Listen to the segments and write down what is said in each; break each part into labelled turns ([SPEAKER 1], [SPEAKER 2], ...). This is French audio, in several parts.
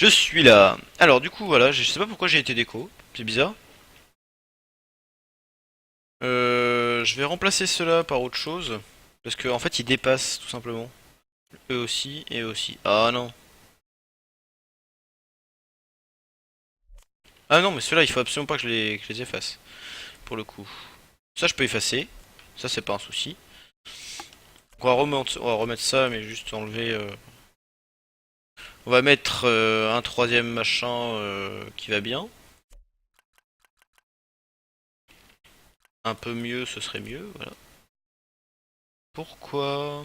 [SPEAKER 1] Je suis là. Alors du coup voilà, je sais pas pourquoi j'ai été déco, c'est bizarre. Je vais remplacer cela par autre chose. Parce que en fait ils dépassent tout simplement. Eux aussi et eux aussi. Ah non. Ah non mais ceux-là il faut absolument pas que je les efface. Pour le coup. Ça je peux effacer. Ça c'est pas un souci. On va remettre ça mais juste enlever. On va mettre un troisième machin qui va bien. Un peu mieux ce serait mieux, voilà. Pourquoi?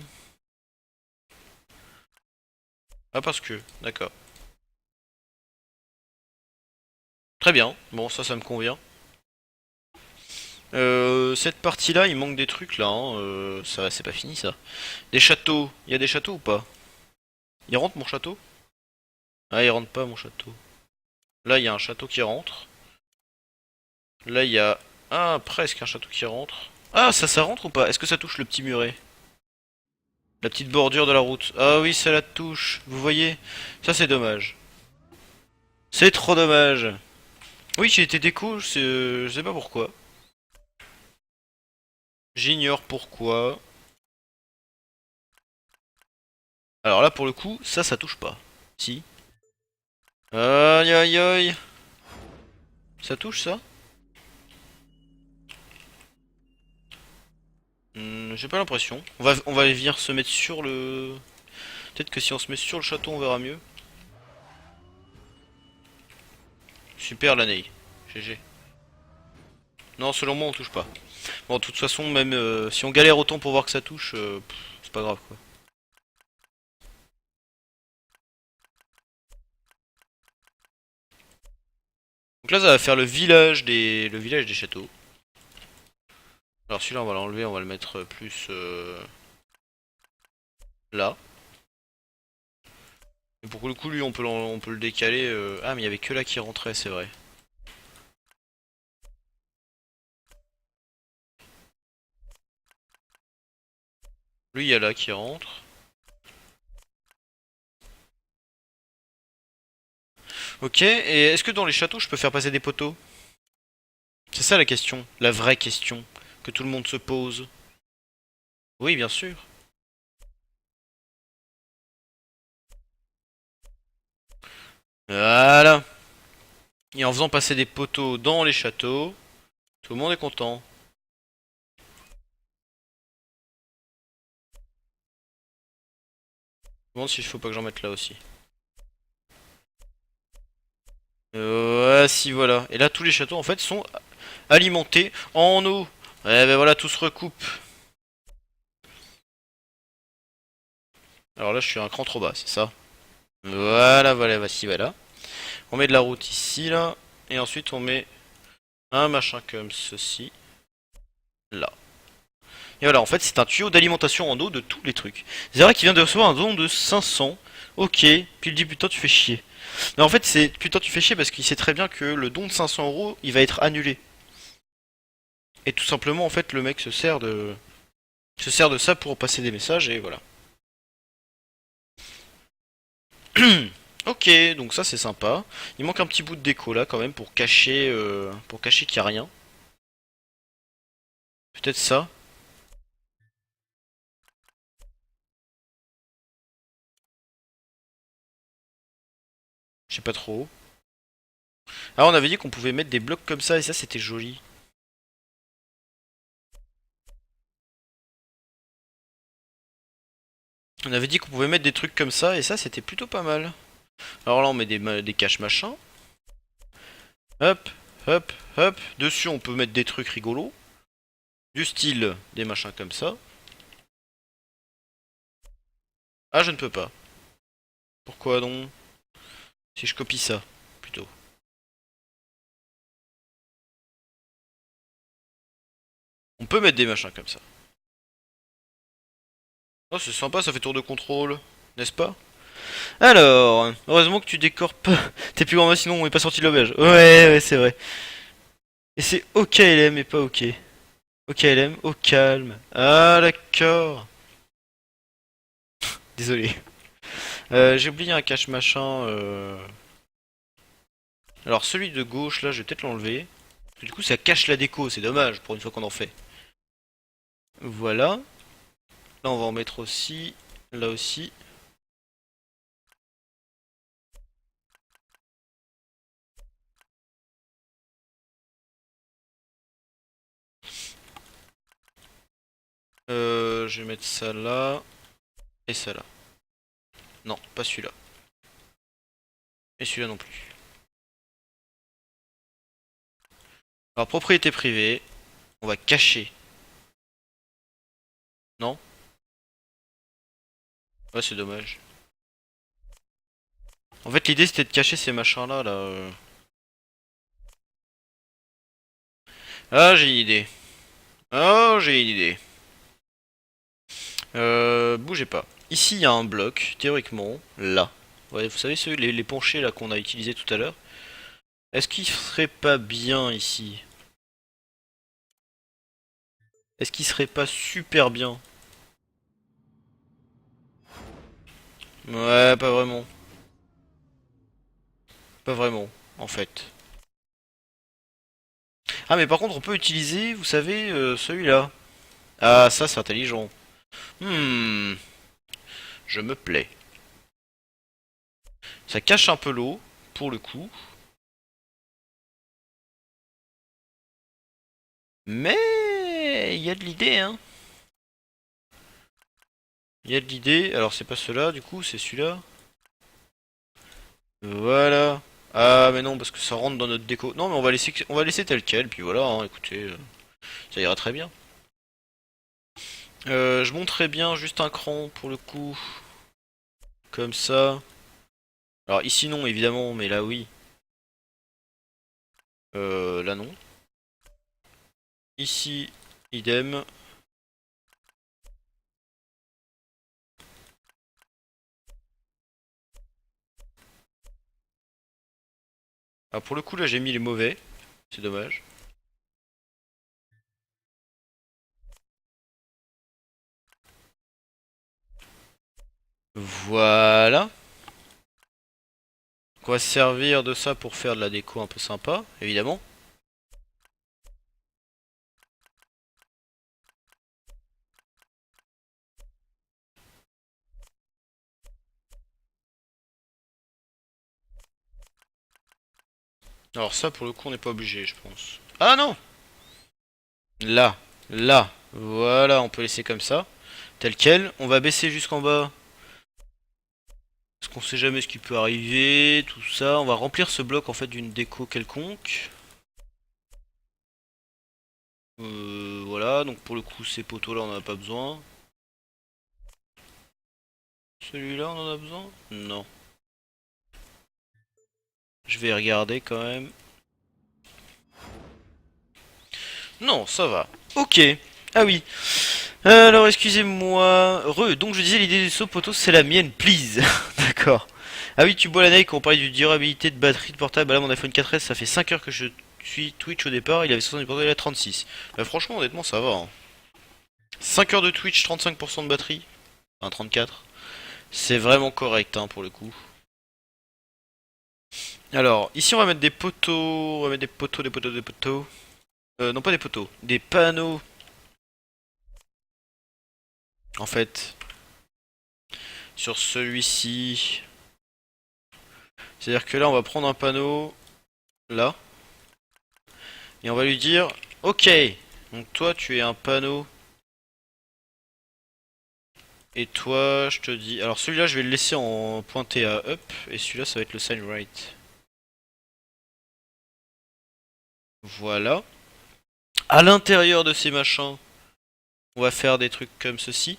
[SPEAKER 1] Ah parce que, d'accord. Très bien, bon ça me convient. Cette partie-là, il manque des trucs là, hein. Ça c'est pas fini ça. Des châteaux, il y a des châteaux ou pas? Il rentre mon château? Ah il rentre pas mon château. Là il y a un château qui rentre. Là il y a... Ah presque un château qui rentre. Ah ça rentre ou pas? Est-ce que ça touche le petit muret? La petite bordure de la route. Ah oui ça la touche, vous voyez? Ça c'est dommage. C'est trop dommage. Oui j'ai été déco, je sais pas pourquoi. J'ignore pourquoi. Alors là pour le coup, ça touche pas. Si. Aïe aïe aïe. Ça touche ça? J'ai pas l'impression. On va venir se mettre sur le... Peut-être que si on se met sur le château on verra mieux. Super l'année. GG. Non selon moi on touche pas. Bon de toute façon même si on galère autant pour voir que ça touche, c'est pas grave quoi. Donc là ça va faire le village des châteaux. Alors celui-là on va l'enlever, on va le mettre plus là. Et pour le coup lui on peut le décaler. Ah mais il y avait que là qui rentrait c'est vrai. Lui il y a là qui rentre. Ok, et est-ce que dans les châteaux je peux faire passer des poteaux? C'est ça la question, la vraie question que tout le monde se pose. Oui, bien sûr. Voilà. Et en faisant passer des poteaux dans les châteaux, tout le monde est content. Je me demande si il faut pas que j'en mette là aussi. Ouais, si voilà. Et là tous les châteaux en fait sont alimentés en eau. Ouais, ben voilà, tout se recoupe. Alors là je suis un cran trop bas, c'est ça? Voilà, voilà, voici, voilà. On met de la route ici, là. Et ensuite on met un machin comme ceci, là. Et voilà, en fait, c'est un tuyau d'alimentation en eau de tous les trucs. Zera qui vient de recevoir un don de 500. Ok, puis il dit putain, tu fais chier. Mais en fait, c'est putain, tu fais chier parce qu'il sait très bien que le don de 500 € il va être annulé. Et tout simplement, en fait, le mec se sert de ça pour passer des messages et voilà. Ok, donc ça c'est sympa. Il manque un petit bout de déco là quand même pour cacher qu'il n'y a rien. Peut-être ça. Je sais pas trop. Ah, on avait dit qu'on pouvait mettre des blocs comme ça et ça c'était joli. On avait dit qu'on pouvait mettre des trucs comme ça et ça c'était plutôt pas mal. Alors là on met des caches machin. Hop, hop, hop. Dessus on peut mettre des trucs rigolos. Du style des machins comme ça. Ah je ne peux pas. Pourquoi donc? Si je copie ça, plutôt. On peut mettre des machins comme ça. Oh c'est sympa, ça fait tour de contrôle. N'est-ce pas? Alors, heureusement que tu décores pas. T'es plus grand, sinon on est pas sorti de l'auberge. Ouais, ouais, c'est vrai. Et c'est OKLM et pas OK. OKLM, au calme. Ah, d'accord. Désolé. J'ai oublié un cache machin. Alors celui de gauche là, je vais peut-être l'enlever. Parce que du coup ça cache la déco, c'est dommage pour une fois qu'on en fait. Voilà. Là on va en mettre aussi. Là aussi. Je vais mettre ça là. Et ça là. Non, pas celui-là. Et celui-là non plus. Alors propriété privée. On va cacher. Non? Ouais, c'est dommage. En fait l'idée c'était de cacher ces machins là là. Ah j'ai une idée. Oh j'ai une idée. Bougez pas. Ici il y a un bloc, théoriquement, là. Ouais, vous savez les penchés là qu'on a utilisés tout à l'heure. Est-ce qu'il serait pas bien ici? Est-ce qu'il serait pas super bien? Ouais, pas vraiment. Pas vraiment, en fait. Ah mais par contre on peut utiliser, vous savez, celui-là. Ah ça c'est intelligent. Hmm, je me plais. Ça cache un peu l'eau, pour le coup. Mais il y a de l'idée, hein. Il y a de l'idée. Alors c'est pas cela, du coup, c'est celui-là. Voilà. Ah mais non, parce que ça rentre dans notre déco. Non mais on va laisser tel quel, puis voilà, hein, écoutez, ça ira très bien. Je monterai bien juste un cran pour le coup. Comme ça. Alors ici non évidemment, mais là oui. Là non. Ici, idem. Ah pour le coup là j'ai mis les mauvais. C'est dommage. Voilà. Donc on va se servir de ça pour faire de la déco un peu sympa, évidemment. Alors ça pour le coup on n'est pas obligé je pense. Ah non! Là, là, voilà, on peut laisser comme ça, tel quel. On va baisser jusqu'en bas, parce qu'on sait jamais ce qui peut arriver, tout ça. On va remplir ce bloc en fait d'une déco quelconque. Voilà, donc pour le coup ces poteaux là on en a pas besoin. Celui-là on en a besoin? Non. Je vais regarder quand même. Non, ça va. Ok. Ah oui. Alors excusez-moi. Donc je disais l'idée des sauts poteaux c'est la mienne, please. D'accord. Ah oui, tu bois la neige quand on parlait du durabilité de batterie de portable. Bah là mon iPhone 4S ça fait 5 heures que je suis Twitch au départ, il avait 70%, il a 36. Bah franchement honnêtement ça va. Hein. 5 heures de Twitch, 35% de batterie. Enfin 34. C'est vraiment correct hein, pour le coup. Alors, ici on va mettre des poteaux. On va mettre des poteaux, des poteaux, des poteaux. Non pas des poteaux, des panneaux. En fait, sur celui-ci. C'est-à-dire que là on va prendre un panneau. Là. Et on va lui dire, ok, donc toi tu es un panneau. Et toi, je te dis... Alors celui-là, je vais le laisser en pointé à up. Et celui-là, ça va être le sign right. Voilà. À l'intérieur de ces machins, on va faire des trucs comme ceci.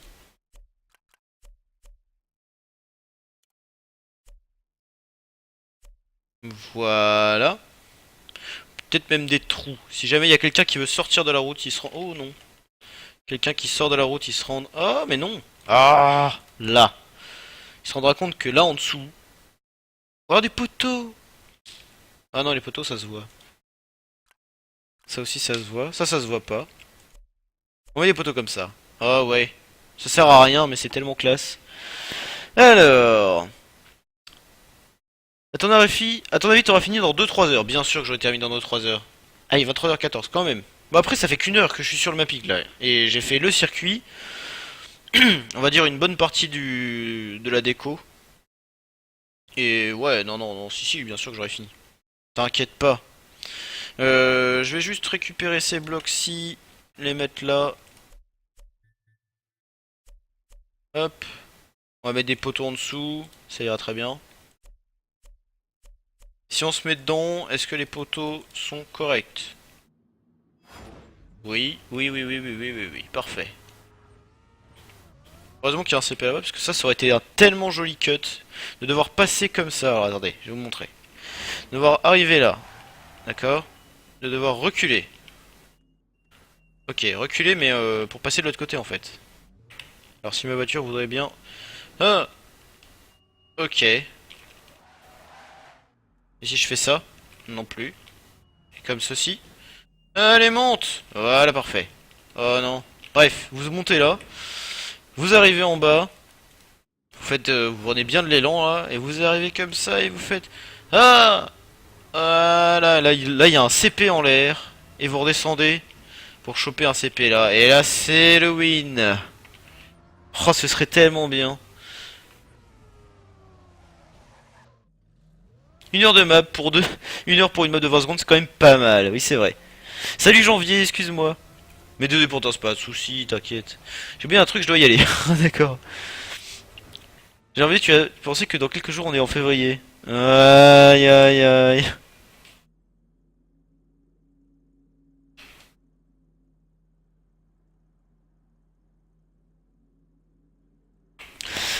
[SPEAKER 1] Voilà. Peut-être même des trous. Si jamais il y a quelqu'un qui veut sortir de la route, il se rend... Oh non. Quelqu'un qui sort de la route, il se rend... Ah, mais non. Ah, là. Il se rendra compte que là, en dessous... Oh, des poteaux. Ah non, les poteaux, ça se voit. Ça aussi, ça se voit. Ça se voit pas. On met des poteaux comme ça. Ah ouais. Ça sert à rien, mais c'est tellement classe. Alors... À ton avis, t'auras fini dans 2-3 heures. Bien sûr que j'aurais terminé dans 2-3 heures. Allez, 23h14 quand même. Bon après, ça fait qu'une heure que je suis sur le mapping là. Et j'ai fait le circuit. On va dire une bonne partie de la déco. Et ouais, non, non, non, si, si, bien sûr que j'aurais fini. T'inquiète pas. Je vais juste récupérer ces blocs-ci, les mettre là. Hop. On va mettre des poteaux en dessous. Ça ira très bien. Si on se met dedans, est-ce que les poteaux sont corrects? Oui, oui, oui, oui, oui, oui, oui, oui, parfait. Heureusement qu'il y a un CP là-bas, parce que ça aurait été un tellement joli cut de devoir passer comme ça. Alors attendez, je vais vous montrer. De devoir arriver là, d'accord? De devoir reculer. Ok, reculer, mais pour passer de l'autre côté en fait. Alors si ma voiture voudrait bien... Ah, ok. Et si je fais ça? Non plus. Et comme ceci. Allez, monte! Voilà, parfait. Oh non. Bref, vous montez là. Vous arrivez en bas. Vous faites, vous prenez bien de l'élan là. Et vous arrivez comme ça et vous faites... Ah! Voilà, là, il y a un CP en l'air. Et vous redescendez pour choper un CP là. Et là, c'est le win. Oh, ce serait tellement bien. 1 heure de map pour deux. 1 heure pour une map de 20 secondes, c'est quand même pas mal. Oui, c'est vrai. Salut Janvier, excuse-moi. Mais désolé pour toi, c'est pas de soucis, t'inquiète. J'ai bien un truc, je dois y aller. D'accord. Janvier, tu as pensé que dans quelques jours on est en février. Aïe aïe aïe.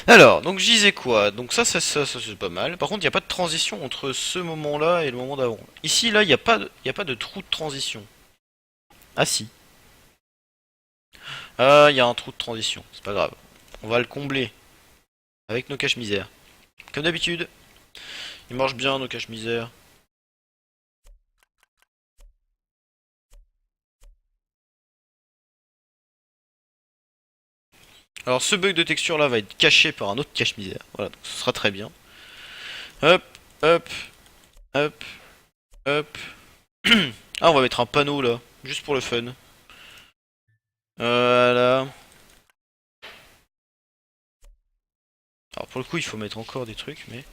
[SPEAKER 1] Alors, donc je disais quoi? Donc ça c'est pas mal. Par contre, il n'y a pas de transition entre ce moment-là et le moment d'avant. Ici, là, y a pas de trou de transition. Ah si. Ah, il y a un trou de transition. C'est pas grave. On va le combler avec nos caches-misères. Comme d'habitude. Ils marchent bien, nos caches-misères. Alors, ce bug de texture là va être caché par un autre cache-misère. Voilà, donc ce sera très bien. Hop, hop, hop, hop. Ah, on va mettre un panneau là, juste pour le fun. Voilà. Alors pour le coup, il faut mettre encore des trucs, mais...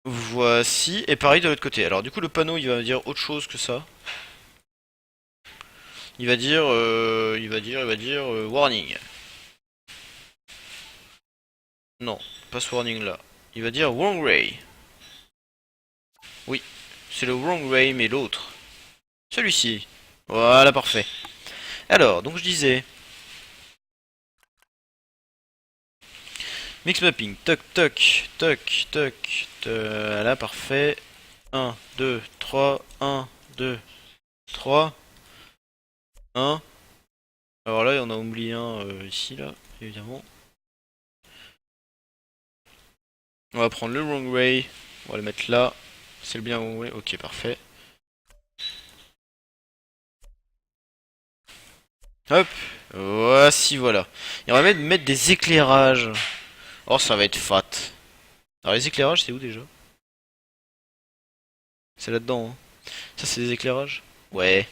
[SPEAKER 1] Voici, et pareil de l'autre côté. Alors du coup, le panneau, il va dire autre chose que ça. Il va dire warning. Non, pas ce warning là. Il va dire wrong way. Oui, c'est le wrong way, mais l'autre. Celui-ci. Voilà, parfait. Alors, donc je disais... Mix mapping, toc toc, toc toc, voilà, parfait. 1, 2, 3, 1, 2, 3, 1. Alors là, on a oublié un ici, là, évidemment. On va prendre le wrong way, on va le mettre là. C'est le bien wrong way, ok, parfait. Hop, voici, voilà. Et on va mettre des éclairages. Oh, ça va être fat. Alors les éclairages, c'est où déjà? C'est là-dedans, hein. Ça, c'est des éclairages? Ouais.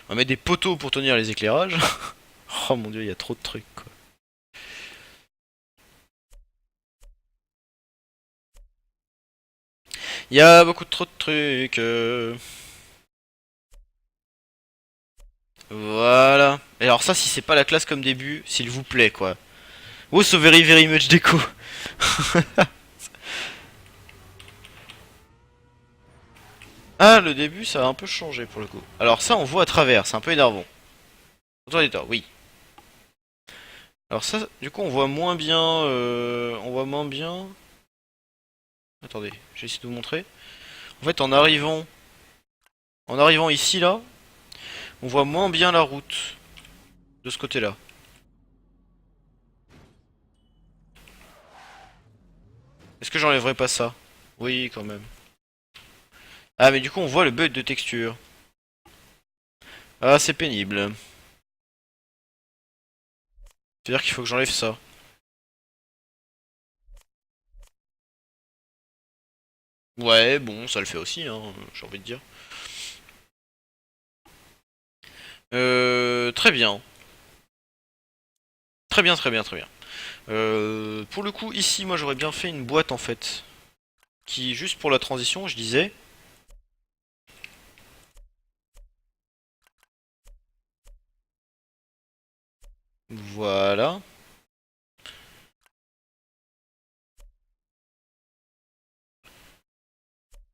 [SPEAKER 1] On va mettre des poteaux pour tenir les éclairages. Oh mon dieu, il y a trop de trucs, quoi. Il y a beaucoup trop de trucs. Voilà. Et alors ça, si c'est pas la classe comme début, s'il vous plaît, quoi. Oh, so very very much déco. Ah, le début, ça a un peu changé pour le coup. Alors ça, on voit à travers, c'est un peu énervant. Attendez, oui. Alors ça, du coup, on voit moins bien... on voit moins bien... Attendez, j'ai essayé de vous montrer. En fait, en arrivant ici, là, on voit moins bien la route de ce côté-là. Est-ce que j'enlèverai pas ça? Oui, quand même. Ah, mais du coup, on voit le bug de texture. Ah, c'est pénible. C'est-à-dire qu'il faut que j'enlève ça. Ouais, bon, ça le fait aussi, hein, j'ai envie de dire. Très bien. Très bien, très bien, très bien. Pour le coup, ici, moi, j'aurais bien fait une boîte, en fait. Qui, juste pour la transition, je disais... Voilà.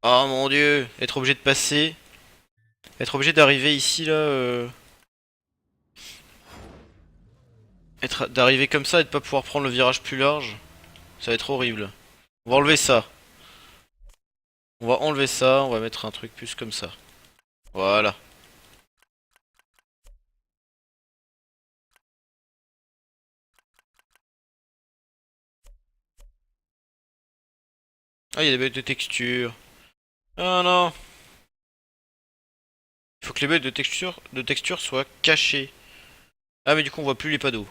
[SPEAKER 1] Oh mon dieu, être obligé de passer... Être obligé d'arriver ici, là... D'arriver comme ça et de pas pouvoir prendre le virage plus large. Ça va être horrible. On va enlever ça. On va enlever ça, on va mettre un truc plus comme ça. Voilà. Ah, il y a des bugs de texture. Ah non. Il faut que les bugs de texture soient cachés. Ah, mais du coup, on voit plus les panneaux.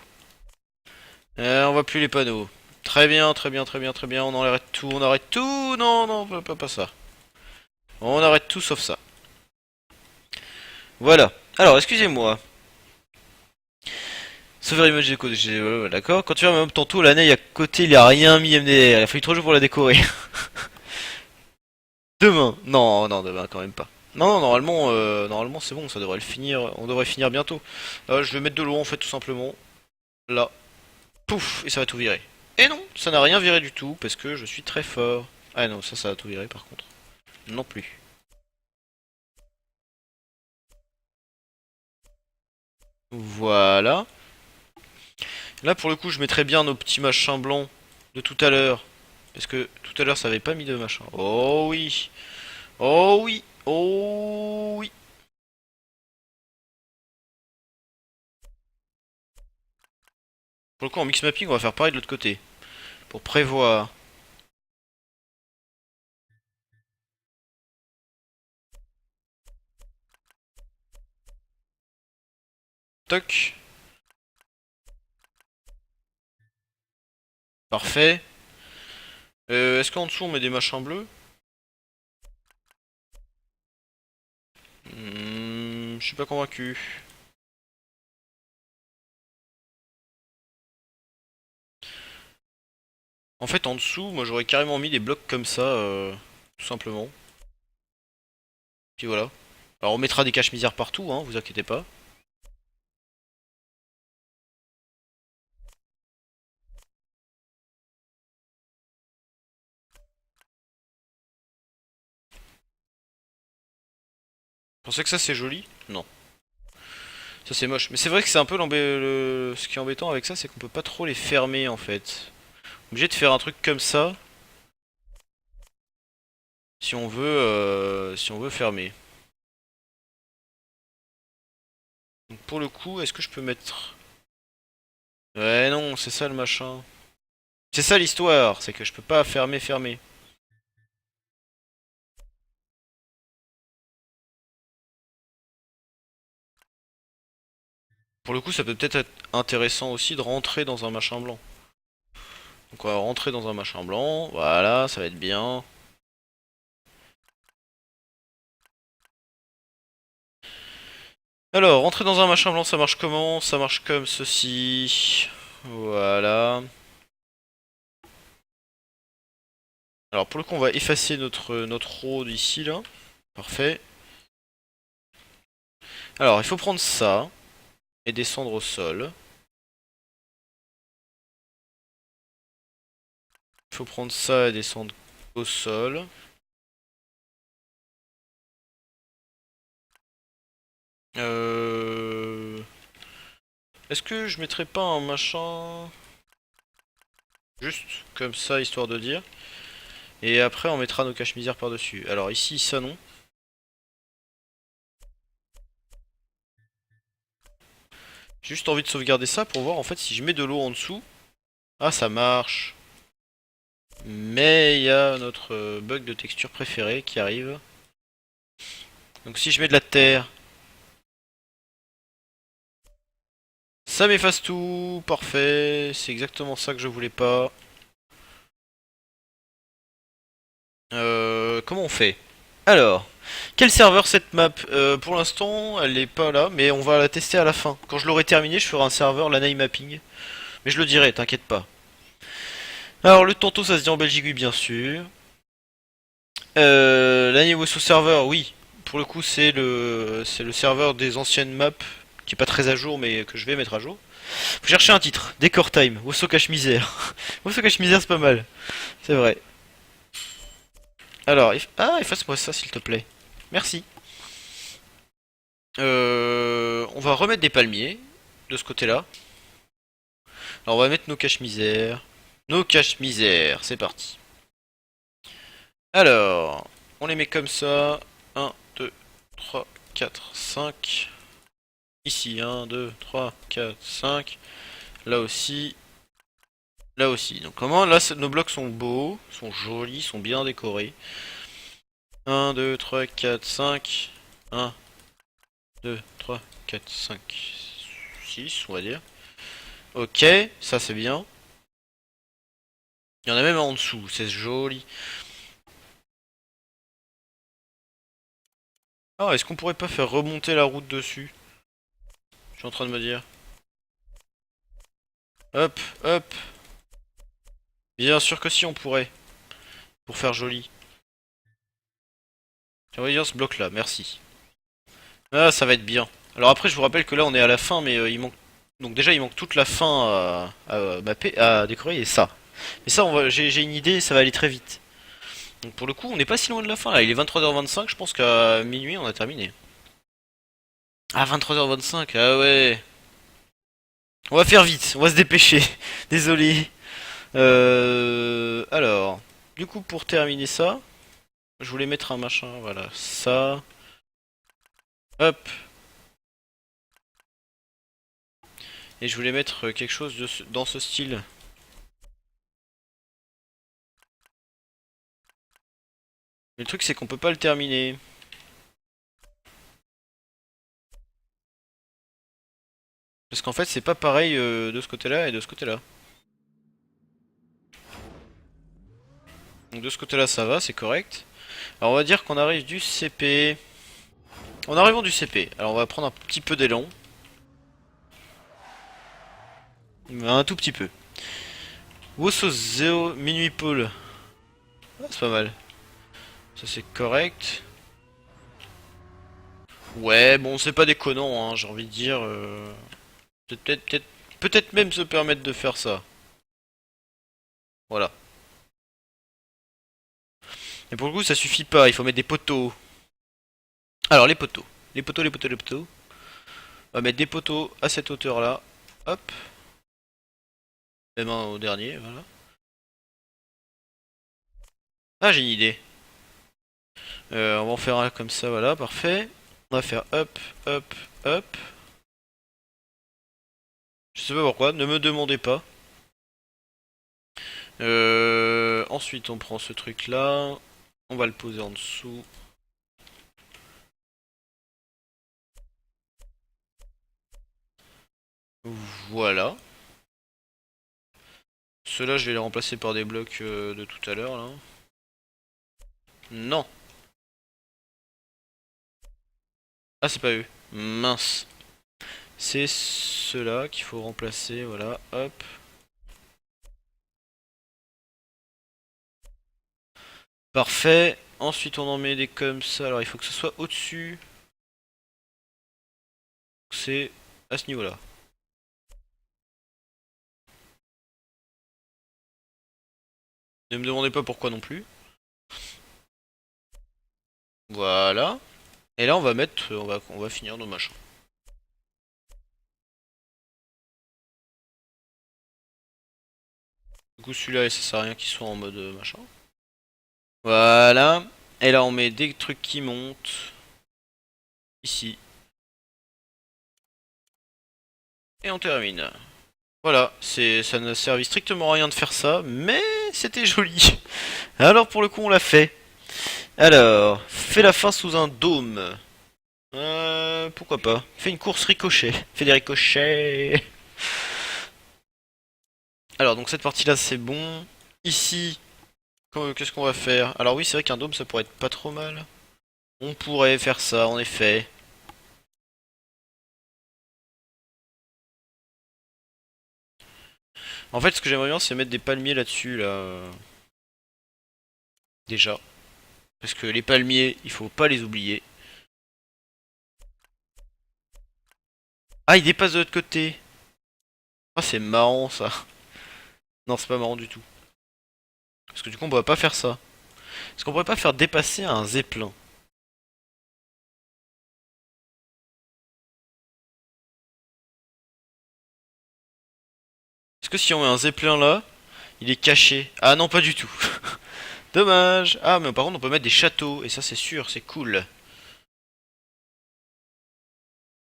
[SPEAKER 1] On voit plus les panneaux. Très bien, très bien, très bien, très bien. On arrête tout, on arrête tout. Non, non, pas ça. On arrête tout sauf ça. Voilà. Alors, excusez-moi. Sauver image déco, d'accord. Quand tu vois même tantôt, la neige à côté, il a rien mis MDR. Il a fallu 3 jours pour la décorer. Demain. Non, non, demain quand même pas. Non, non, normalement c'est bon, ça devrait le finir. On devrait finir bientôt. Je vais mettre de l'eau en fait tout simplement. Là. Pouf, et ça va tout virer. Et non, ça n'a rien viré du tout parce que je suis très fort. Ah non, ça va tout virer par contre. Non plus. Voilà. Là pour le coup, je mettrais bien nos petits machins blancs de tout à l'heure. Parce que tout à l'heure ça avait pas mis de machin. Oh oui. Oh oui. Oh oui. Pour le coup, en mix mapping, on va faire pareil de l'autre côté. Pour prévoir. Toc. Parfait. Est-ce qu'en dessous on met des machins bleus? Je suis pas convaincu. En fait, en dessous, moi j'aurais carrément mis des blocs comme ça, tout simplement. Puis voilà. Alors on mettra des caches-misères partout, hein, vous inquiétez pas. Vous pensez que ça c'est joli? Non. Ça c'est moche. Mais c'est vrai que c'est un peu ce qui est embêtant avec ça, c'est qu'on peut pas trop les fermer en fait. Obligé de faire un truc comme ça si on veut fermer. Donc pour le coup, est-ce que je peux mettre... Ouais non, c'est ça le machin. C'est ça l'histoire, c'est que je peux pas fermer. Pour le coup, ça peut peut-être être intéressant aussi de rentrer dans un machin blanc. Donc on va rentrer dans un machin blanc, voilà, ça va être bien. Alors, rentrer dans un machin blanc, ça marche comment? Ça marche comme ceci. Voilà. Alors pour le coup, on va effacer notre road ici, là. Parfait. Alors, il faut prendre ça et descendre au sol. Il faut prendre ça et descendre au sol. Euh... Est-ce que je mettrais pas un machin... Juste comme ça, histoire de dire. Et après, on mettra nos caches-misères par-dessus. Alors ici, ça non. J'ai juste envie de sauvegarder ça pour voir en fait si je mets de l'eau en dessous. Ah, ça marche. Mais il y a notre bug de texture préféré qui arrive. Donc si je mets de la terre, Ça m'efface tout, parfait, c'est exactement ça que je voulais pas. Comment on fait? Alors, quel serveur cette map? Pour l'instant, elle est pas là, mais on va la tester à la fin. Quand je l'aurai terminé, je ferai un serveur, l'Anai Mapping. Mais je le dirai, t'inquiète pas. Alors, le Tanto, ça se dit en Belgique, oui, bien sûr. L'Anai Wesso serveur, oui. Pour le coup, c'est le serveur des anciennes maps, qui est pas très à jour, mais que je vais mettre à jour. Faut chercher un titre. Décor Time. Wosso Cache Misère. Wosso Cache Misère, c'est pas mal. C'est vrai. Alors, efface-moi ça, s'il te plaît. Merci. On va remettre des palmiers de ce côté-là. Alors on va mettre nos caches-misères. Nos caches-misères, c'est parti. Alors, on les met comme ça. 1, 2, 3, 4, 5. Ici, 1, 2, 3, 4, 5. Là aussi. Là aussi. Donc comment là, nos blocs sont beaux, sont jolis, sont bien décorés. 1, 2, 3, 4, 5. 1, 2, 3, 4, 5, 6, on va dire. Ok, ça c'est bien. Il y en a même en dessous, c'est joli. Ah, est-ce qu'on pourrait pas faire remonter la route dessus? Je suis en train de me dire. Hop, hop. Bien sûr que si, on pourrait. Pour faire joli. Tiens, on va dire ce bloc là, merci. Ah, ça va être bien. Alors après, je vous rappelle que là, on est à la fin, mais il manque... Donc déjà, il manque toute la fin à mapper, à décorer, et ça. Mais ça, j'ai une idée, ça va aller très vite. Donc pour le coup, on n'est pas si loin de la fin là. Il est 23h25, je pense qu'à minuit, on a terminé. Ah, 23h25, ah ouais. On va faire vite, on va se dépêcher. Désolé. Alors, du coup, pour terminer ça, je voulais mettre un machin, voilà, ça. Hop. Et je voulais mettre quelque chose dans ce style. Mais le truc, c'est qu'on peut pas le terminer. Parce qu'en fait, c'est pas pareil de ce côté-là et de ce côté-là. Donc de ce côté-là, ça va, c'est correct. Alors on va dire qu'on arrive du CP. En arrivant du CP, alors on va prendre un petit peu d'élan. Un tout petit peu. Wosso Zeo Minuit Pole. Ah, c'est pas mal. Ça c'est correct. Ouais, bon, c'est pas déconnant, hein, j'ai envie de dire. Peut-être même se permettre de faire ça. Voilà. Et pour le coup, ça suffit pas, il faut mettre des poteaux. Alors, les poteaux. Les poteaux, les poteaux, les poteaux. On va mettre des poteaux à cette hauteur-là. Hop. Même un au dernier, voilà. Ah, j'ai une idée. On va en faire un comme ça, voilà, parfait. On va faire hop, hop, hop. Je sais pas pourquoi, ne me demandez pas. Ensuite, on prend ce truc-là. On va le poser en dessous. Voilà. Ceux-là, je vais les remplacer par des blocs de tout à l'heure, là. Non. Ah, c'est pas eux. Mince. C'est ceux-là qu'il faut remplacer, voilà, hop. Parfait. Ensuite, on en met des comme ça. Alors, il faut que ce soit au-dessus. C'est à ce niveau-là. Ne me demandez pas pourquoi non plus. Voilà. Et là, on va mettre, on va finir nos machins. Du coup, celui-là, ça sert à rien qu'il soit en mode machin. Voilà. Et là, on met des trucs qui montent. Ici. Et on termine. Voilà, ça ne servi strictement à rien de faire ça, mais c'était joli. Alors pour le coup on l'a fait. Alors, fais la fin sous un dôme. Pourquoi pas. Fais une course ricochet. Fais des ricochets. Alors donc cette partie là c'est bon. Ici, qu'est-ce qu'on va faire? Alors oui c'est vrai qu'un dôme ça pourrait être pas trop mal. On pourrait faire ça en effet. En fait ce que j'aimerais bien c'est mettre des palmiers là-dessus là. Déjà. Parce que les palmiers il faut pas les oublier. Ah il dépasse de l'autre côté. Ah c'est marrant ça. Non c'est pas marrant du tout. Parce que du coup on pourrait pas faire ça. Est-ce qu'on pourrait pas faire dépasser un zeppelin? Est-ce que si on met un zeppelin là, il est caché? Ah non pas du tout. Dommage. Ah mais par contre on peut mettre des châteaux. Et ça c'est sûr, c'est cool.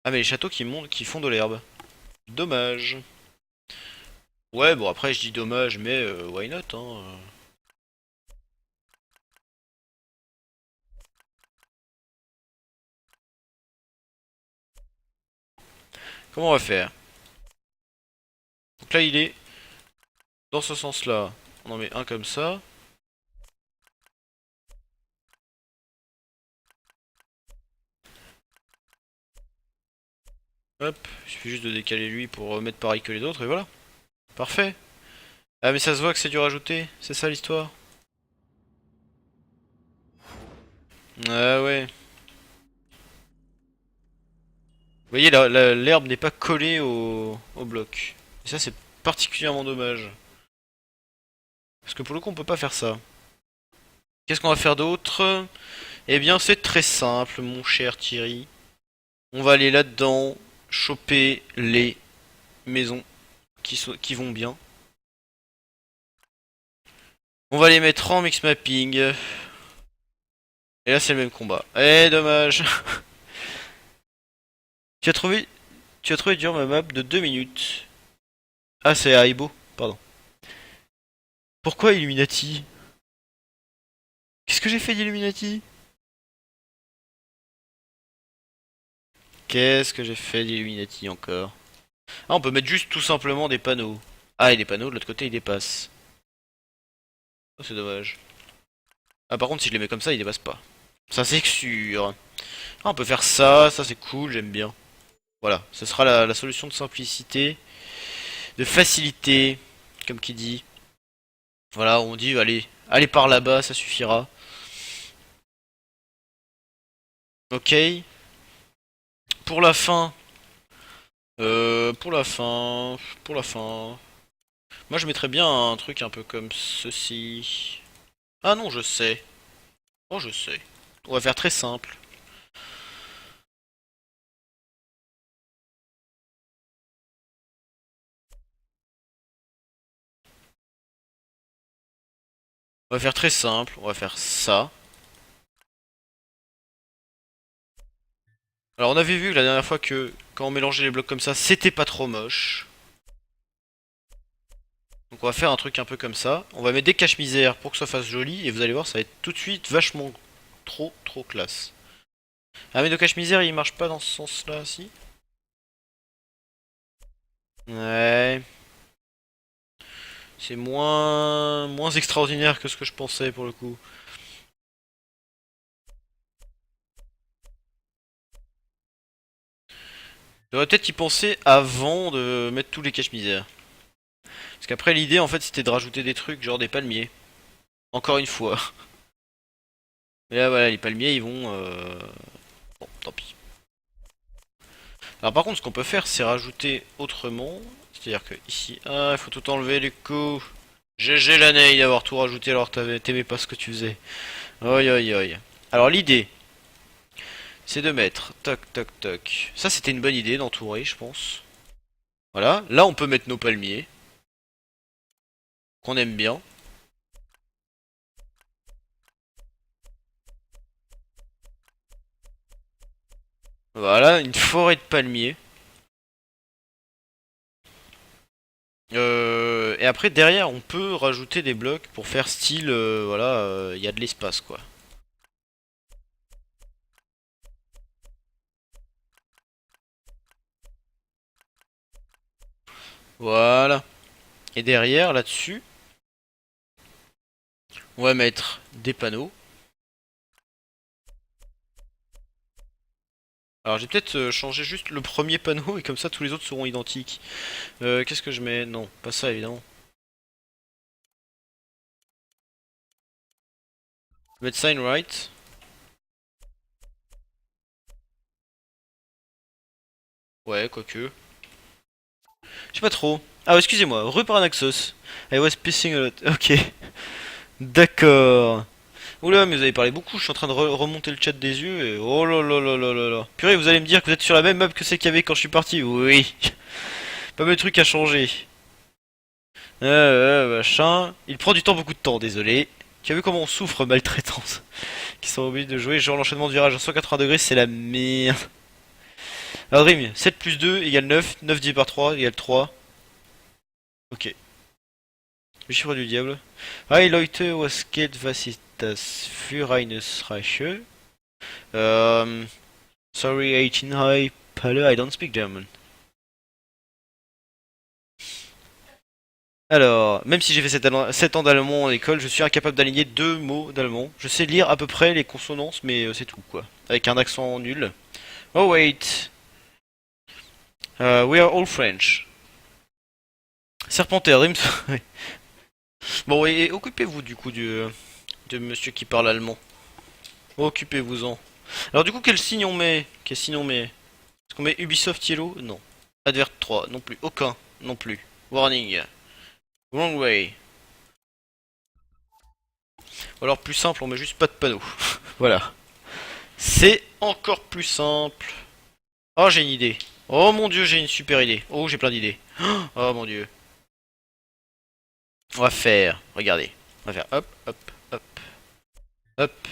[SPEAKER 1] Ah mais les châteaux qui montent, qui font de l'herbe. Dommage. Ouais bon après je dis dommage mais why not hein. Comment on va faire? Donc là il est dans ce sens là. On en met un comme ça. Hop, il suffit juste de décaler lui pour mettre pareil que les autres et voilà. Parfait. Ah mais ça se voit que c'est dur à rajouter, c'est ça l'histoire. Ah ouais. Vous voyez l'herbe n'est pas collée au bloc. Et ça c'est particulièrement dommage. Parce que pour le coup on peut pas faire ça. Qu'est-ce qu'on va faire d'autre? Eh bien c'est très simple mon cher Thierry. On va aller là-dedans, choper les maisons qui vont bien. On va les mettre en mix mapping. Et là c'est le même combat. Eh dommage. Tu as trouvé tu as trouvé dur ma map de 2 minutes. Ah c'est Aibo, pardon. Pourquoi Illuminati? Qu'est-ce que j'ai fait d'Illuminati? Qu'est-ce que j'ai fait d'Illuminati encore? Ah on peut mettre juste tout simplement des panneaux. Ah et les panneaux de l'autre côté ils dépassent. Oh, c'est dommage. Ah par contre si je les mets comme ça ils dépassent pas. Ça c'est sûr. Ah on peut faire ça, ça c'est cool, j'aime bien. Voilà, ce sera la solution de simplicité, de facilité, comme qui dit. Voilà, on dit allez, allez par là-bas, ça suffira. Ok. Pour la fin, pour la fin. Moi je mettrais bien un truc un peu comme ceci. Ah non, je sais. Oh, je sais. On va faire très simple. On va faire très simple. On va faire ça. Alors on avait vu la dernière fois que quand on mélangeait les blocs comme ça, c'était pas trop moche. Donc on va faire un truc un peu comme ça. On va mettre des caches-misères pour que ça fasse joli. Et vous allez voir, ça va être tout de suite vachement trop classe. Ah mais nos caches-misères, ils marchent pas dans ce sens-là, si? Ouais. C'est moins extraordinaire que ce que je pensais pour le coup. Je devrais peut-être y penser avant de mettre tous les caches-misères. Parce qu'après l'idée en fait c'était de rajouter des trucs genre des palmiers. Encore une fois. Mais là voilà, les palmiers ils vont... Bon, tant pis. Alors par contre ce qu'on peut faire c'est rajouter autrement. C'est-à-dire que ici... Ah, il faut tout enlever les coups. GG l'année d'avoir tout rajouté alors que t'aimais pas ce que tu faisais. Oi oi oi. Alors l'idée, c'est de mettre toc toc toc. Ça c'était une bonne idée d'entourer je pense. Voilà, là on peut mettre nos palmiers, qu'on aime bien. Voilà, une forêt de palmiers. Et après derrière on peut rajouter des blocs pour faire style, voilà, il y a de l'espace quoi. Voilà. Et derrière, là-dessus, on va mettre des panneaux. Alors j'ai peut-être changé juste le premier panneau et comme ça tous les autres seront identiques. Qu'est-ce que je mets? Non, pas ça évidemment. Je vais mettre sign right. Ouais, quoique. Je sais pas trop. Ah, excusez-moi, rue Paranaxos. I was pissing a lot. Ok. D'accord. Oula, mais vous avez parlé beaucoup, je suis en train de remonter le chat des yeux et oh là là là là là là. Purée, vous allez me dire que vous êtes sur la même map que celle qu'il y avait quand je suis parti. Oui. Pas mal de trucs à changer. Machin. Il prend du temps, beaucoup de temps, désolé. Tu as vu comment on souffre maltraitance? Qui sont obligés de jouer, genre l'enchaînement de virage à 180 degrés, c'est la merde. Alors Dream, 7 plus 2 égale 9, 9 divisé par 3 égale 3. Ok. Le chiffre du diable. Hi Leute, was geht, was ist das für eine Reiche? Sorry, 18 hi, Palle, I don't speak German. Alors, même si j'ai fait 7 ans d'allemand à l'école, je suis incapable d'aligner deux mots d'allemand. Je sais lire à peu près les consonances, mais c'est tout quoi. Avec un accent nul. Oh wait, we are all French. Serpentaire, Dreams. Ouais. Bon, et occupez-vous du coup de monsieur qui parle allemand. Occupez-vous-en. Alors du coup, quel signe on met? Quel signe on met? Est-ce qu'on met Ubisoft Yellow? Non. Advert 3, non plus. Aucun, non plus. Warning. Wrong way. Ou alors plus simple, on met juste pas de panneau. Voilà. C'est encore plus simple. Oh, j'ai une idée. Oh mon dieu, j'ai une super idée. Oh, j'ai plein d'idées. Oh mon dieu. On va faire, regardez. On va faire hop, hop, hop, hop,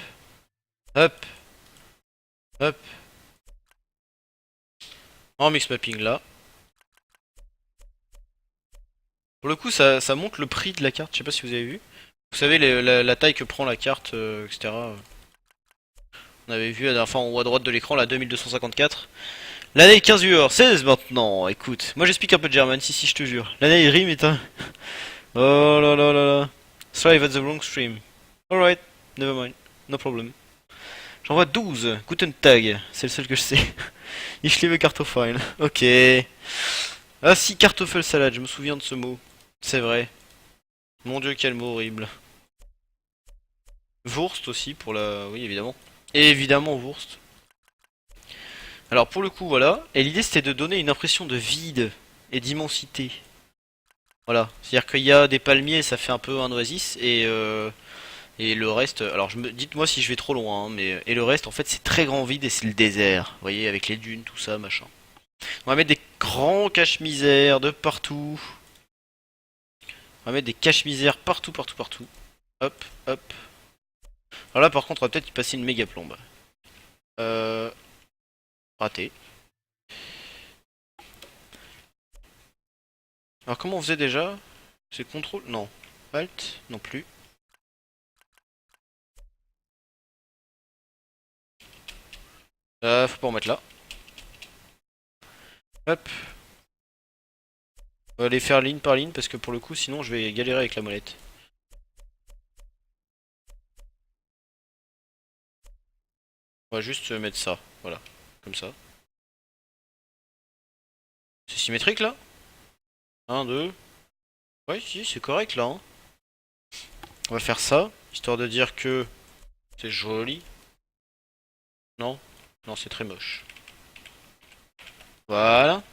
[SPEAKER 1] hop, hop. En mix mapping là. Pour le coup, ça monte le prix de la carte. Je sais pas si vous avez vu. Vous savez la taille que prend la carte, etc. On avait vu la dernière fois en haut à droite de l'écran, la 2254. L'année 15 viewers, 16 maintenant. Écoute, moi j'explique un peu de German, si je te jure. L'année rime est un... Oh là là là là. Sorry, that's the wrong stream. Alright, never mind, no problem. J'en vois 12. Guten Tag, c'est le seul que je sais. Ich liebe Kartoffeln. Ok. Ah si, Kartoffelsalade, je me souviens de ce mot. C'est vrai. Mon dieu, quel mot horrible. Wurst aussi pour la... Oui, évidemment. Et évidemment, Wurst. Alors pour le coup, voilà. Et l'idée c'était de donner une impression de vide et d'immensité. Voilà. C'est-à-dire qu'il y a des palmiers, ça fait un peu un oasis. Et le reste... Alors dites-moi si je vais trop loin. Hein, mais, et le reste, en fait, c'est très grand vide et c'est le désert. Vous voyez, avec les dunes, tout ça, machin. On va mettre des grands cache-misères de partout. On va mettre des cache-misères partout, partout, partout. Hop, hop. Alors là, par contre, on va peut-être y passer une méga plombe. Euh... Raté. Alors comment on faisait déjà? C'est contrôle? Non. Alt? Non plus. Faut pas en mettre là. Hop. On va les faire ligne par ligne parce que pour le coup sinon je vais galérer avec la molette. On va juste mettre ça. Voilà. Comme ça. C'est symétrique là? 1, 2. Ouais si c'est correct là. Hein. On va faire ça. Histoire de dire que c'est joli. Non? Non c'est très moche. Voilà.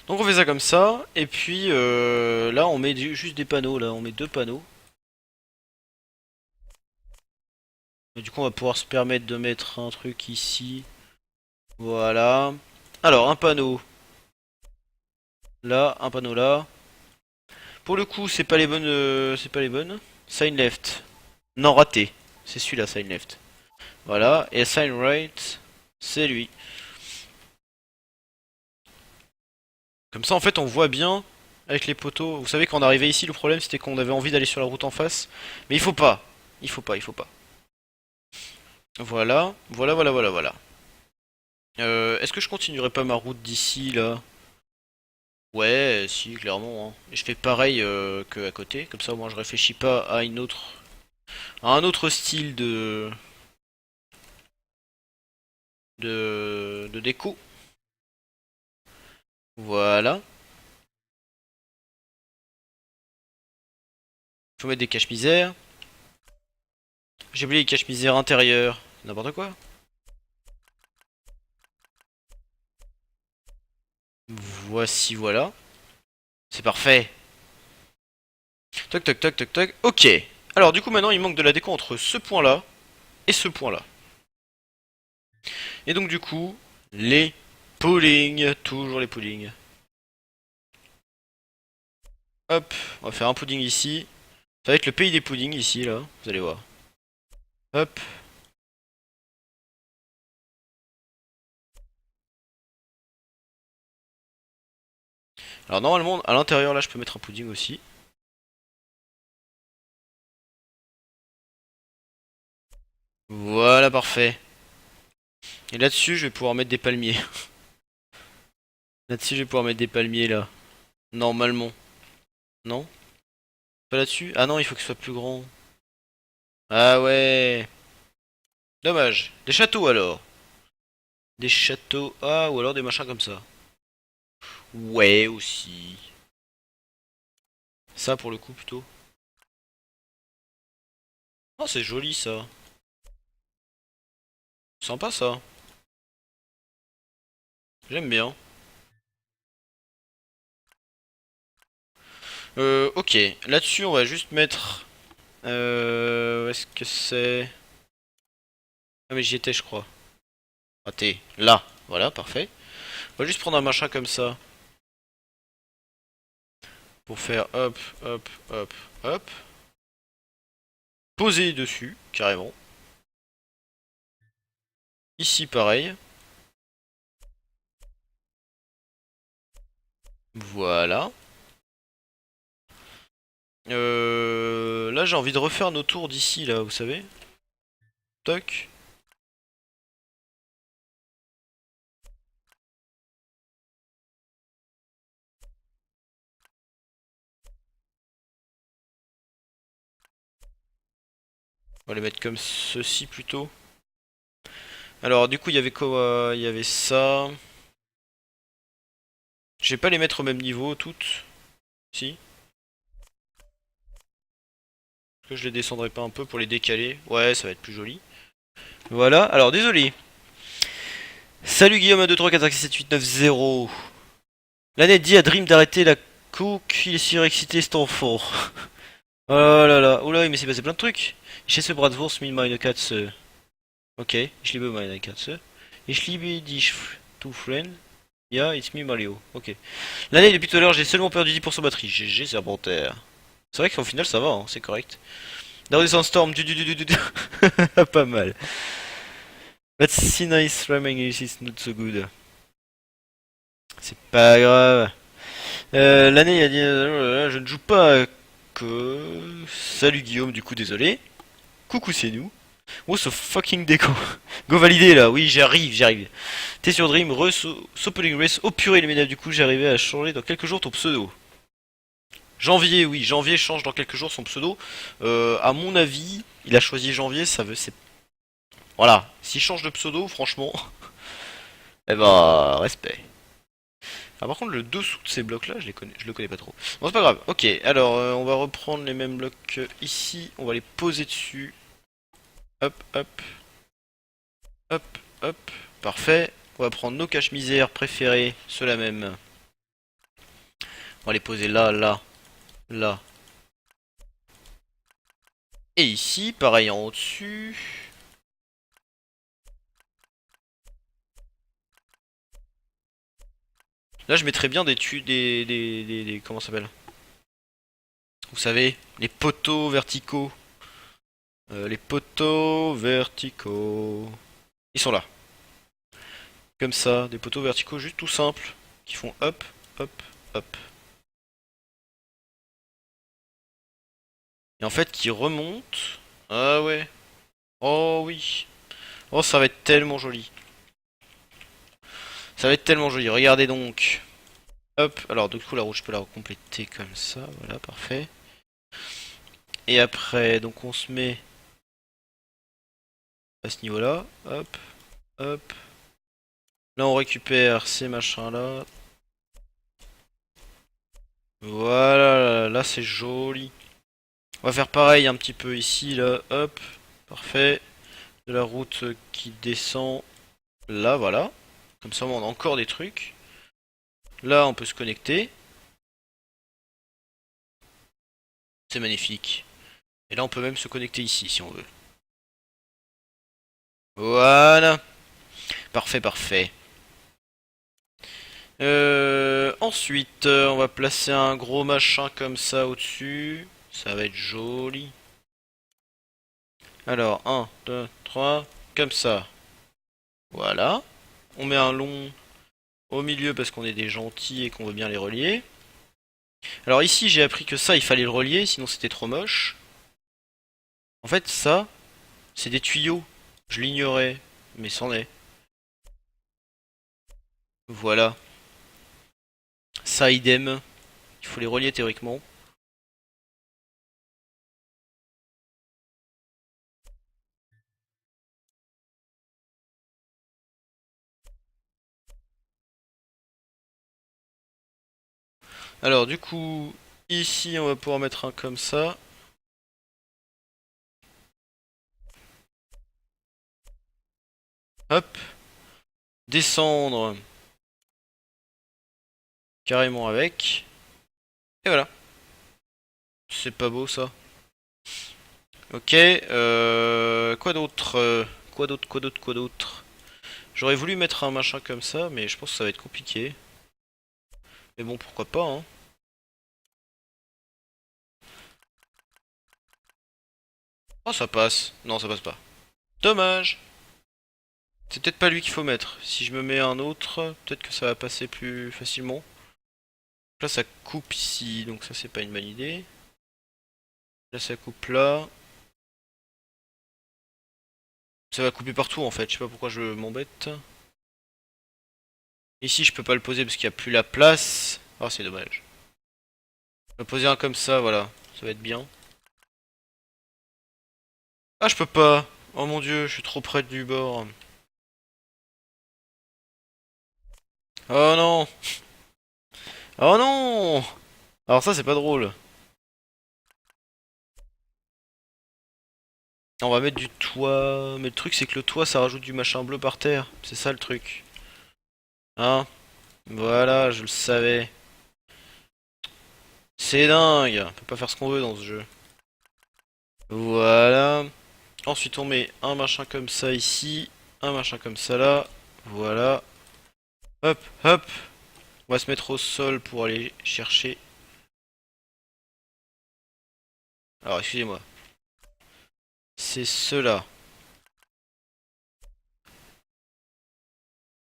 [SPEAKER 1] Donc on fait ça comme ça, et puis là on met juste des panneaux, là on met deux panneaux. Et du coup on va pouvoir se permettre de mettre un truc ici. Voilà. Alors un panneau là, un panneau là. Pour le coup c'est pas les bonnes, c'est pas les bonnes. Sign left. Non raté. C'est celui-là sign left. Voilà. Et sign right, c'est lui. Comme ça en fait on voit bien avec les poteaux. Vous savez quand on arrivait ici le problème c'était qu'on avait envie d'aller sur la route en face. Mais il faut pas. Il faut pas, il faut pas. Voilà, voilà, voilà, voilà, voilà. Est-ce que je continuerai pas ma route d'ici là? Ouais, si, clairement. Hein. Et je fais pareil que à côté, comme ça, moi, je réfléchis pas à à un autre style de déco. Voilà. Faut mettre des caches-misères. J'ai oublié les caches-misères intérieures. N'importe quoi. Voici, voilà. C'est parfait. Toc, toc, toc, toc, toc. Ok. Alors, du coup, maintenant, il manque de la déco entre ce point-là et ce point-là. Et donc, du coup, les puddings. Toujours les puddings. Hop. On va faire un pudding ici. Ça va être le pays des puddings ici, là. Vous allez voir. Hop. Alors, normalement, à l'intérieur, là, je peux mettre un pudding aussi. Voilà, parfait. Et là-dessus, je vais pouvoir mettre des palmiers. Là-dessus, je vais pouvoir mettre des palmiers, là. Normalement. Non? Pas là-dessus? Ah non, il faut que ce soit plus grand. Ah ouais. Dommage. Des châteaux, alors. Des châteaux. Ah, ou alors des machins comme ça. Ouais, aussi. Ça, pour le coup, plutôt. Oh, c'est joli, ça. Sympa, ça. J'aime bien. Ok. Là-dessus, on va juste mettre... où est-ce que c'est? Ah, mais j'y étais, je crois. Raté. Là. Voilà, parfait. On va juste prendre un machin comme ça. Pour faire hop, hop, hop, hop. Poser dessus, carrément. Ici, pareil. Voilà. Là, j'ai envie de refaire nos tours d'ici, là, vous savez. Toc. On va les mettre comme ceci, plutôt. Alors, du coup, il y avait quoi? Il y avait ça. Je vais pas les mettre au même niveau, toutes. Si. Est-ce que je les descendrai pas un peu pour les décaler? Ouais, ça va être plus joli. Voilà. Alors, désolé. Salut Guillaume 1, 2, 3, 4, 5, 6, 7, 8, 9, 0. L'année dit à Dream d'arrêter la cook. Il est surexcité, cet enfant. Oh là là. Oh là, il m'est passé plein de trucs. Ich esse Bratwurst mit meiner Katze. Ok, ich liebe meine Katze. Ich liebe dich, to friend. Yeah, it's me Mario. Ok. L'année depuis tout à l'heure, j'ai seulement perdu 10% batterie. GG, Serpentaire. C'est vrai qu'au final, ça va, hein, c'est correct. There is Sandstorm, pas mal. But si nice, ramming is not so good. C'est pas grave. L'année, il a dit, je ne joue pas que... Salut Guillaume, du coup, désolé. Coucou, c'est nous. Oh, ce fucking déco. Go valider là, oui, j'arrive, j'arrive. T'es sur Dream, Sopeling Race. Oh purée, les médailles, du coup, j'ai arrivé à changer dans quelques jours ton pseudo. Janvier, oui, janvier change dans quelques jours son pseudo. À mon avis, il a choisi janvier, ça veut. Voilà, s'il change de pseudo, franchement, eh ben, respect. Alors, par contre, le dessous de ces blocs-là, je le connais pas trop. Bon, c'est pas grave. Ok, alors, on va reprendre les mêmes blocs ici. On va les poser dessus. Hop, hop, hop, hop. Parfait. On va prendre nos caches-misères préférées, ceux-là même. On va les poser là, là, là. Et ici, pareil en au-dessus. Là, je mettrais bien comment ça s'appelle? Vous savez, les poteaux verticaux. Les poteaux verticaux. Ils sont là. Comme ça, des poteaux verticaux juste tout simples. Qui font hop, hop, hop. Et en fait, qui remontent. Ah ouais. Oh oui. Oh, ça va être tellement joli. Ça va être tellement joli. Regardez donc. Hop, alors du coup la route je peux la compléter comme ça, voilà, parfait. Et après, donc on se met à ce niveau-là, hop, hop. Là on récupère ces machins-là. Voilà, là c'est joli. On va faire pareil un petit peu ici, là, hop, parfait. De la route qui descend là, voilà. Comme ça on a encore des trucs. Là on peut se connecter. C'est magnifique. Et là on peut même se connecter ici si on veut. Voilà. Parfait, parfait. Ensuite, on va placer un gros machin comme ça au-dessus. Ça va être joli. Alors, un, 2, 3, comme ça. Voilà. On met un long au milieu parce qu'on est des gentils et qu'on veut bien les relier. Alors ici, j'ai appris que ça, il fallait le relier, sinon c'était trop moche. En fait, ça, c'est des tuyaux. Je l'ignorais, mais c'en est. Voilà. Ça, idem. Il faut les relier théoriquement. Alors du coup, ici on va pouvoir mettre un comme ça. Hop. Descendre carrément avec. Et voilà. C'est pas beau ça. Ok. Quoi d'autre Quoi d'autre Quoi d'autre Quoi d'autre J'aurais voulu mettre un machin comme ça, mais je pense que ça va être compliqué. Mais bon, pourquoi pas, hein. Oh, ça passe. Non, ça passe pas. Dommage. C'est peut-être pas lui qu'il faut mettre. Si je me mets un autre, peut-être que ça va passer plus facilement. Là, ça coupe ici, donc ça, c'est pas une bonne idée. Là, ça coupe là. Ça va couper partout, en fait. Je sais pas pourquoi je m'embête. Ici, je peux pas le poser parce qu'il n'y a plus la place. Ah, c'est dommage. Je vais poser un comme ça, voilà. Ça va être bien. Ah, je peux pas. Oh mon dieu, je suis trop près du bord. Oh non. Oh non. Alors ça, c'est pas drôle. On va mettre du toit. Mais le truc, c'est que le toit, ça rajoute du machin bleu par terre. C'est ça le truc. Hein? Voilà, je le savais. C'est dingue. On peut pas faire ce qu'on veut dans ce jeu. Voilà. Ensuite, on met un machin comme ça ici. Un machin comme ça là. Voilà. Hop, hop. On va se mettre au sol pour aller chercher. Alors, excusez-moi. C'est cela.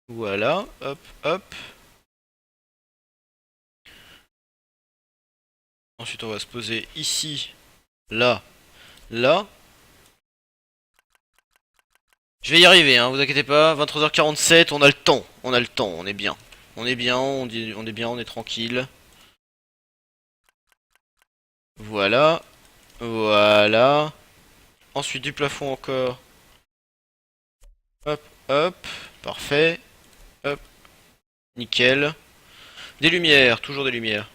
[SPEAKER 1] Voilà. Hop, hop. Ensuite, on va se poser ici. Là. Là. Je vais y arriver, hein, vous inquiétez pas. 23h47, on a le temps. On a le temps, on est bien. On est bien, on est bien, on est tranquille. Voilà. Voilà. Ensuite, du plafond encore. Hop, hop. Parfait. Hop. Nickel. Des lumières, toujours des lumières.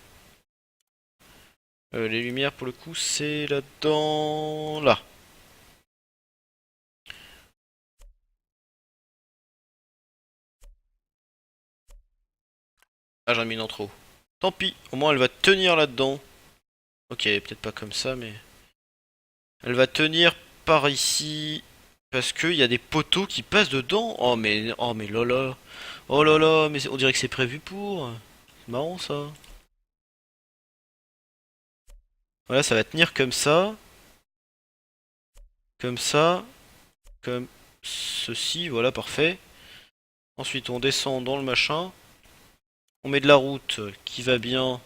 [SPEAKER 1] Les lumières, pour le coup, c'est là-dedans. Là. Ah, j'en ai mis une en trop. Tant pis, au moins elle va tenir là-dedans. Ok, peut-être pas comme ça, mais... Elle va tenir par ici. Parce qu'il y a des poteaux qui passent dedans. Oh mais là. Oh là là, mais on dirait que c'est prévu pour. C'est marrant ça. Voilà, ça va tenir comme ça. Comme ça. Comme ceci, voilà, parfait. Ensuite, on descend dans le machin. On met de la route qui va bien.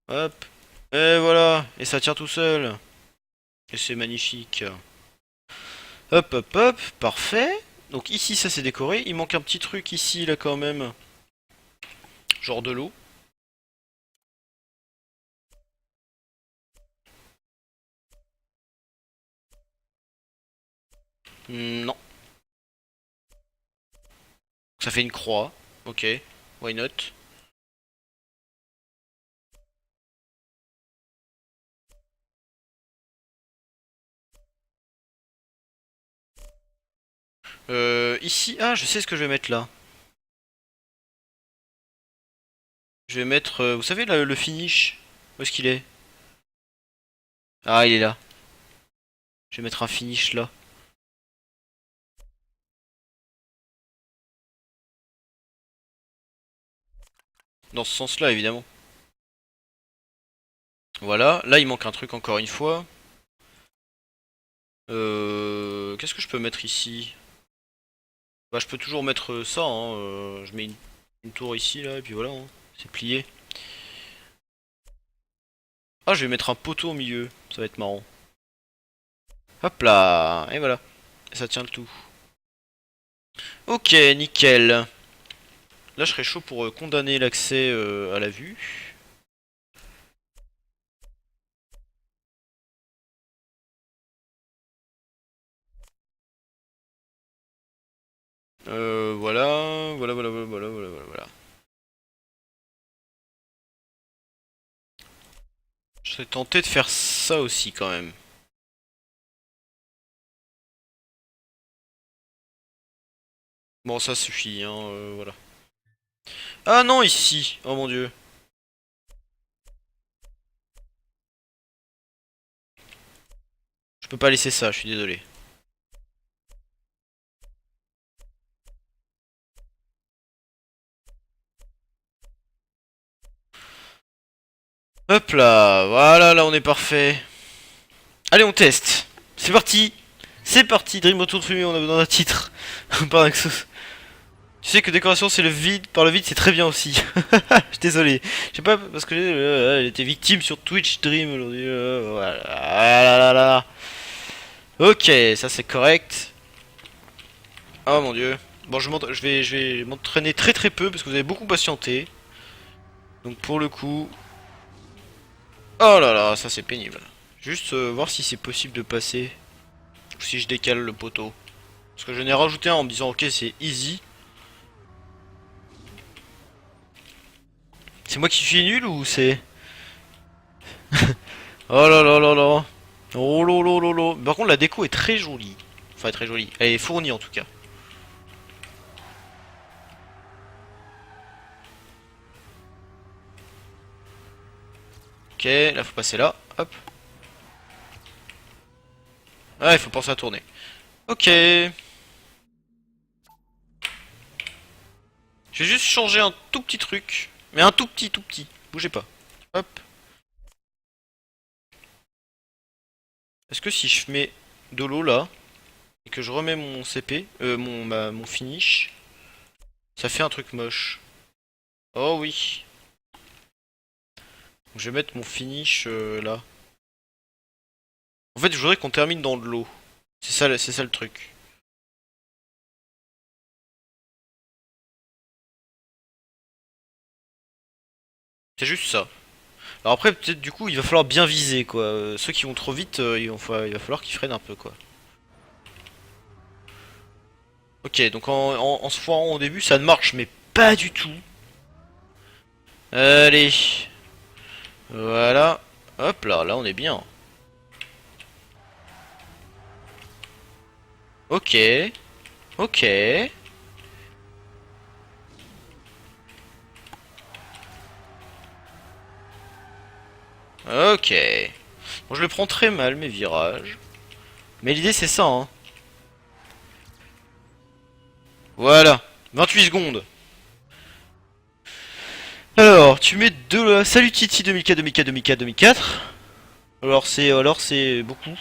[SPEAKER 1] Hop. Et voilà. Et ça tient tout seul. Et c'est magnifique. Hop, hop, hop. Parfait. Donc ici, ça c'est décoré. Il manque un petit truc ici, là, quand même. Genre de l'eau. Non. Ça fait une croix. Ok. Why not? Ici. Ah, je sais ce que je vais mettre là. Je vais mettre. Vous savez, le finish. Où est-ce qu'il est? Ah, il est là. Je vais mettre un finish là. Dans ce sens-là, évidemment. Voilà. Là, il manque un truc encore une fois. Qu'est-ce que je peux mettre ici? Bah, je peux toujours mettre ça. Hein. Je mets une tour ici, là, et puis voilà. Hein. C'est plié. Ah, je vais mettre un poteau au milieu. Ça va être marrant. Hop là. Et voilà. Ça tient le tout. Ok, nickel. Là, je serais chaud pour condamner l'accès à la vue. Voilà, voilà. Je serais tenté de faire ça aussi quand même. Bon, ça suffit, hein, voilà. Ah non, ici. Oh mon dieu. Je peux pas laisser ça, je suis désolé. Hop là, voilà, là on est parfait. Allez, on teste. C'est parti. C'est parti, Dream Auto de Fumée, on a besoin d'un titre. Pardon, tu sais que décoration c'est le vide, par le vide c'est très bien aussi. Je suis désolé. Je sais pas, parce que elle était victime sur Twitch Dream aujourd'hui. Voilà. Ah là là. Ok, ça c'est correct. Oh mon dieu. Bon, je vais m'entraîner très très peu parce que vous avez beaucoup patienté. Donc pour le coup... Oh là là, ça c'est pénible. Juste voir si c'est possible de passer. Ou si je décale le poteau. Parce que je n'ai rajouté un en me disant ok c'est easy. C'est moi qui suis nul ou c'est... Oh là là là là. Oh là là là là. Par contre la déco est très jolie. Enfin très jolie. Elle est fournie en tout cas. Ok, là faut passer là. Hop. Ah il faut penser à tourner. Ok. Je vais juste changer un tout petit truc. Mais un tout petit, tout petit. Bougez pas. Hop. Est-ce que si je mets de l'eau là, et que je remets mon CP, mon finish, ça fait un truc moche. Oh oui. Donc, je vais mettre mon finish là. En fait, je voudrais qu'on termine dans de l'eau. C'est ça le truc. C'est juste ça. Alors après, peut-être du coup, il va falloir bien viser quoi. Ceux qui vont trop vite, il va falloir qu'ils freinent un peu quoi. Ok, donc en se foirant au début, ça ne marche, mais pas du tout. Allez. Voilà. Hop là, là on est bien. Ok. Ok. Ok. Bon, je le prends très mal, mes virages. Mais l'idée, c'est ça, hein. Voilà. 28 secondes. Alors, tu mets de la... Salut Titi 2004, 2004, 2004, 2004. Alors c'est beaucoup.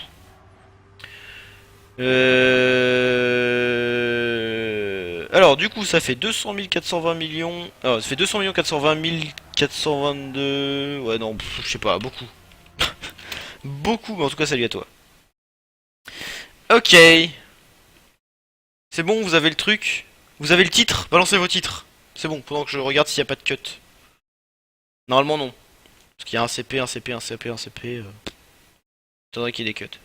[SPEAKER 1] Alors, du coup, ça fait 200 420 millions. Alors, ça fait 200 millions 420 422. Ouais, non, je sais pas, beaucoup. Beaucoup, mais en tout cas, salut à toi. Ok. C'est bon, vous avez le truc. Vous avez le titre. Balancez vos titres. C'est bon, pendant que je regarde s'il n'y a pas de cut. Normalement non. Parce qu'il y a un CP, un CP, un CP, un CP. Faudrait qu'il y ait des cuts.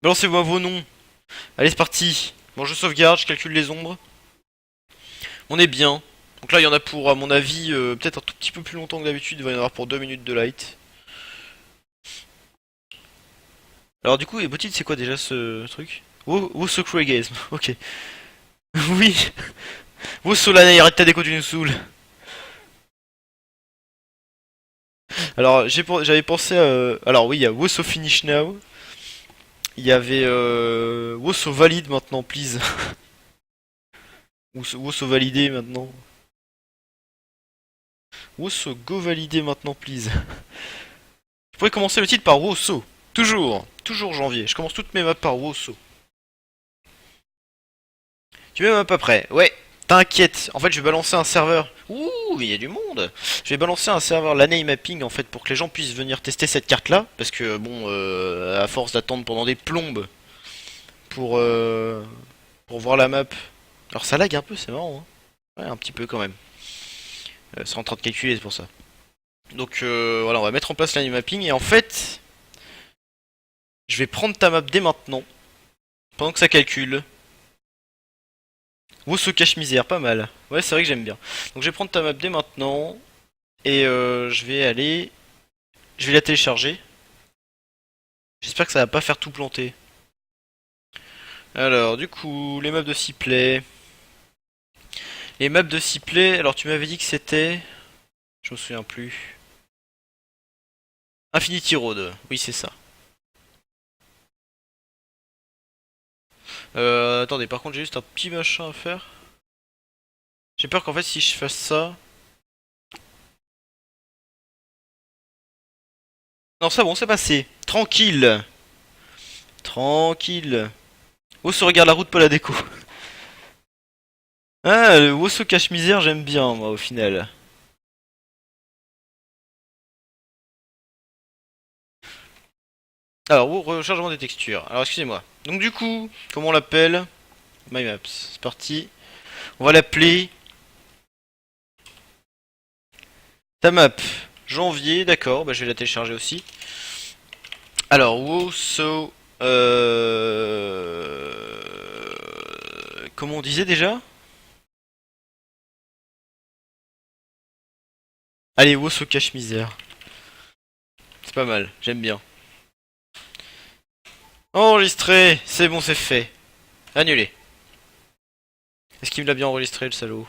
[SPEAKER 1] Balancez-moi vos noms. Allez, c'est parti. Bon, je sauvegarde, je calcule les ombres. On est bien. Donc là, il y en a pour, à mon avis, peut-être un tout petit peu plus longtemps que d'habitude. Il va y en avoir pour 2 minutes de light. Alors du coup, et Botid, c'est quoi déjà ce truc? Woso Cragasm, ok. Oui. Woso l'année, arrête ta déco, tu nous saoules. Alors, j'avais pensé à... Alors oui, il y a Woso Finish Now. Il y avait Woso Valide maintenant, please. Woso Validé maintenant. Woso Go Validé maintenant, please. Je pourrais commencer le titre par Woso. Toujours. Toujours janvier. Je commence toutes mes maps par Woso. Tu mets ma map après? Ouais. T'inquiète. En fait, je vais balancer un serveur. Ouh, il y a du monde. Je vais balancer un serveur l'année mapping en fait pour que les gens puissent venir tester cette carte là. Parce que bon, à force d'attendre pendant des plombes pour, euh, pour voir la map. Alors ça lag un peu, c'est marrant. Hein. Ouais, un petit peu quand même. C'est en train de calculer, c'est pour ça. Donc voilà, on va mettre en place l'année mapping. Et en fait, je vais prendre ta map dès maintenant. Pendant que ça calcule. Wosso cache misère, pas mal. Ouais, c'est vrai que j'aime bien. Donc je vais prendre ta map dès maintenant. Et je vais aller. Je vais la télécharger. J'espère que ça va pas faire tout planter. Alors, du coup, les maps de Ciplay. Les maps de Ciplay, alors tu m'avais dit que c'était. Je me souviens plus. Infinity Road, oui, c'est ça. Attendez, par contre, j'ai juste un petit machin à faire. J'ai peur qu'en fait, si je fasse ça. Non, c'est bon, c'est passé. Tranquille. Tranquille. Wosso regarde la route, pas la déco. Ah, le Wosso cache misère, j'aime bien, moi, au final. Alors, rechargement des textures. Alors, excusez-moi. Donc, du coup, comment on l'appelle? My Maps. C'est parti. On va l'appeler ta map. Janvier, d'accord. Bah, je vais la télécharger aussi. Alors, Woso. Comment on disait déjà? Allez, Woso cache misère. C'est pas mal, j'aime bien. Enregistré, c'est bon, c'est fait. Annulé. Est-ce qu'il me l'a bien enregistré, le salaud?